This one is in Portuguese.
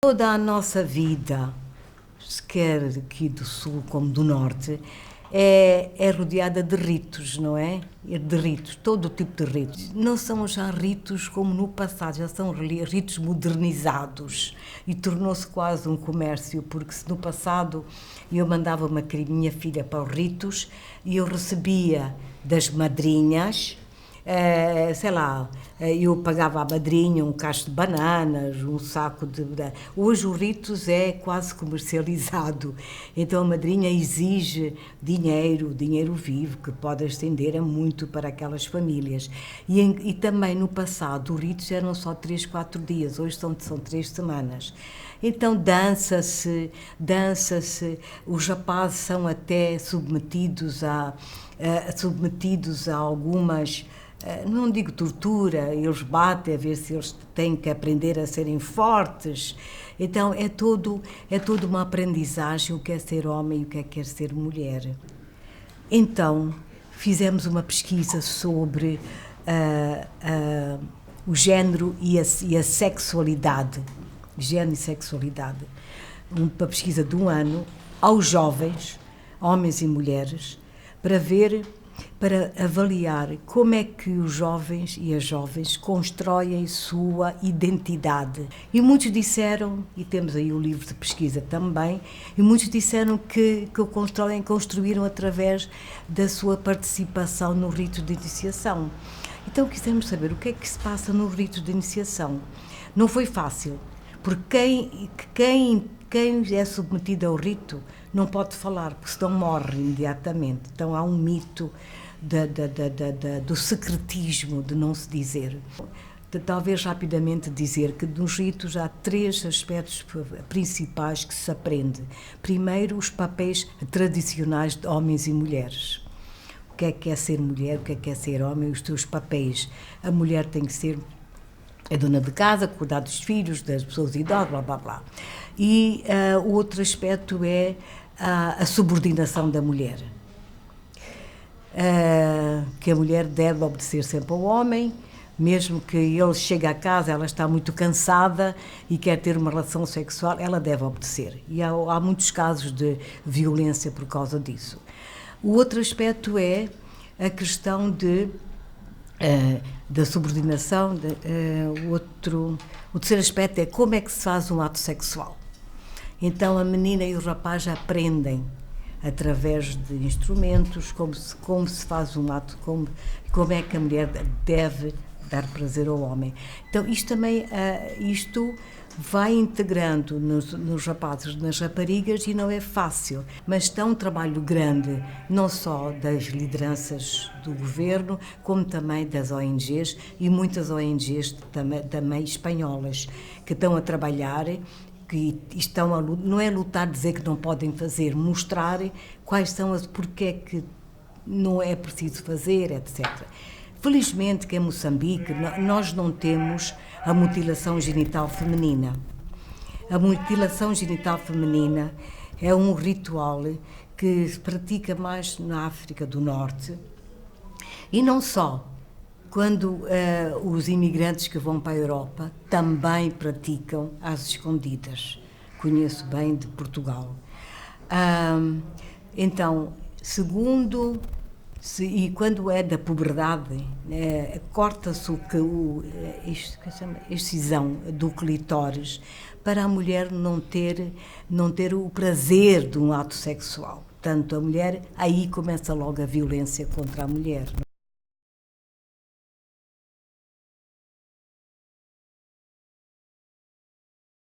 Toda a nossa vida, quer aqui do Sul como do Norte, é rodeada de ritos, não é? De ritos, todo o tipo de ritos. Não são já ritos como no passado, já são ritos modernizados e tornou-se quase um comércio, porque se no passado eu mandava minha filha para os ritos e eu recebia das madrinhas, sei lá, eu pagava à madrinha um cacho de bananas, um saco de... Hoje o ritos é quase comercializado, então a madrinha exige dinheiro vivo, que pode estender a muito para aquelas famílias. E também no passado os ritos eram só 3, 4 dias, hoje são 3 semanas. Então dança-se, os rapazes são até submetidos a algumas... não digo tortura, eles batem a ver se eles têm que aprender a serem fortes. Então é toda uma aprendizagem o que é ser homem e o que é ser mulher. Então fizemos uma pesquisa sobre o género e a sexualidade. Género e sexualidade. Uma pesquisa de 1 ano aos jovens, homens e mulheres, para avaliar como é que os jovens e as jovens constroem sua identidade. E muitos disseram, e temos aí o livro de pesquisa também, e muitos disseram que construíram através da sua participação no rito de iniciação. Então quisemos saber o que é que se passa no rito de iniciação. Não foi fácil, porque quem é submetido ao rito não pode falar, porque senão morre imediatamente. Então há um mito do secretismo, de não se dizer. Talvez rapidamente dizer que nos ritos há 3 aspectos principais que se aprende. Primeiro, os papéis tradicionais de homens e mulheres. O que é ser mulher, o que é ser homem, os seus papéis. A mulher tem que ser a dona de casa, cuidar dos filhos, das pessoas idosas, blá, blá, blá. E o outro aspecto é a subordinação da mulher. Que a mulher deve obedecer sempre ao homem, mesmo que ele chegue à casa, ela está muito cansada e quer ter uma relação sexual, ela deve obedecer. E há muitos casos de violência por causa disso. O outro aspecto é a questão da subordinação. O terceiro aspecto é como é que se faz um ato sexual. Então a menina e o rapaz aprendem através de instrumentos como se faz um ato, como é que a mulher deve dar prazer ao homem. Então isto também vai integrando nos rapazes, nas raparigas, e não é fácil, mas está um trabalho grande, não só das lideranças do governo, como também das ONGs, e muitas ONGs também espanholas, que estão a trabalhar, que estão não é lutar, dizer que não podem fazer, mostrar quais são porque é que não é preciso fazer, etc. Felizmente que em Moçambique nós não temos a mutilação genital feminina. A mutilação genital feminina é um ritual que se pratica mais na África do Norte, e não só. Quando os imigrantes que vão para a Europa também praticam às escondidas. Conheço bem de Portugal. Então, segundo... E quando é da puberdade, corta-se a excisão do clitóris para a mulher não ter o prazer de um ato sexual. Portanto, a mulher, aí começa logo a violência contra a mulher.